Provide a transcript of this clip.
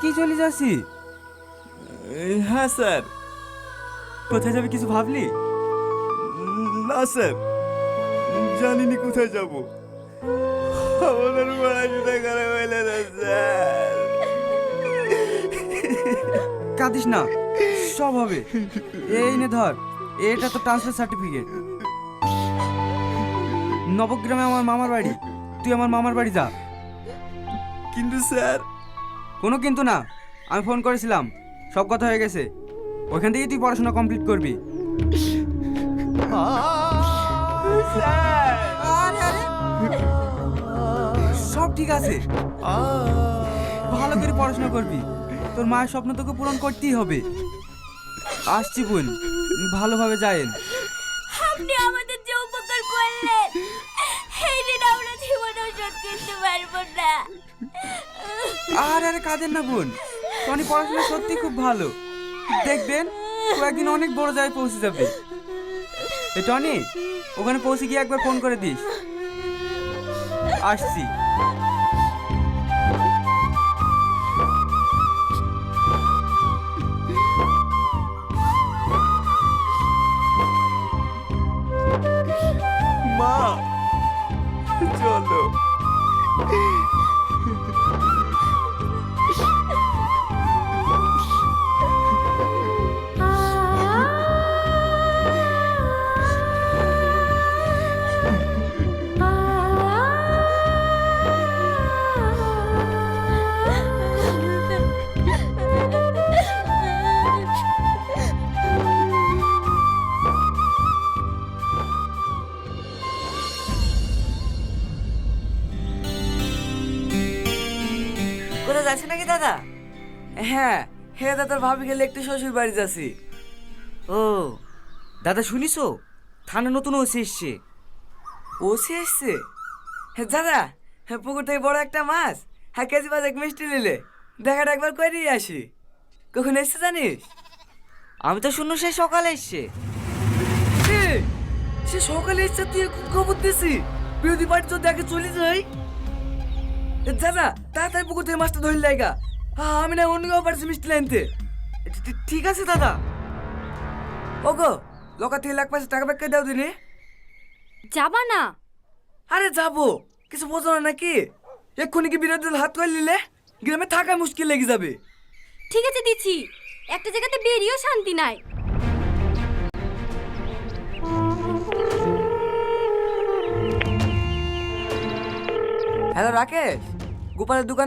আজকেই চলে যাচ্ছি? হ্যাঁ স্যার। কোথায় যাবে কিছু ভাবলি? না স্যার, জানিনি কোথায় যাব। আমাদের পড়াশোনা করা হইলে না স্যার। কাঁদিস না, সব হবে। এই নে ধর, এটা তো ট্রান্সফার সার্টিফিকেট। নবগ্রামে আমার মামার বাড়ি, তুই আমার মামার বাড়ি যা। কিন্তু স্যার। কোনো কিন্তু না, আমি ফোন করেছিলাম, সব কথা হয়ে গেছে। ওইখান থেকেই তুই পড়াশোনা কমপ্লিট করবি। আরে আরে, সব ঠিক আছে, ভালো করে পড়াশোনা করবি। তোর মায়ের স্বপ্ন তোকে পূরণ করতেই হবে। আসছি বোন, ভালোভাবে যায়েন। আপনি আমাদের যে উপকার করলেন এই ঋণ আমরা জীবনেও শোধ করতে পারবো না। আর আরে কাঁদেন না বোন, টনি পড়াশোনা সত্যি খুব ভালো। দেখবেন ও একদিন অনেক বড় জায়গায় পৌঁছে যাবে। এ টনি, ওখানে পৌঁছে গিয়ে একবার ফোন করে দিস। আসছি। মা, চলো। কোথায় যাচ্ছি নাকি দাদা? হ্যাঁ হ্যাঁ দাদার ভাবি গেলে একটু শ্বশুর বাড়ি যাচ্ছি। ও দাদা শুনিছো, থানা নতুন ওসি এসছে। ওসি এসছে? হ্যাঁ দাদা, হ্যাঁ পুকুর থেকে বড় একটা মাছ, হ্যাঁ কেজি মাছ এক মিষ্টি নিলে দেখাটা একবার করেই আসি। কখন এসছে জানিস? আমি তো শুনু সে সকালে এসছে। সে সকালে এসছে, তুই এখন খবর দিছি? বিরোধী পার্টি তো দেখে চলে যাই। দাদা তাড়াতাড়ি পুকুর থেকে মাছটা ধরে লাগা, আমি না অন্য কেউ পারছি মিষ্টি লাইনতে। ঠিক আছে দাদা। ওগো, লোকা থেকে $1,00,000 ব্যাগ দাও দিনে। যাবা না? আরে যাবো, কিছু বোঝো না নাকি? এক্ষুনি কি বিরোধী দল হাত করে নিলে গ্রামে থাকা মুশকিল লেগে যাবে। ঠিক আছে দিচ্ছি, একটা জায়গাতে বেরিয়েও শান্তি নাই। হ্যালো রাকেশ, গোপালের দোকান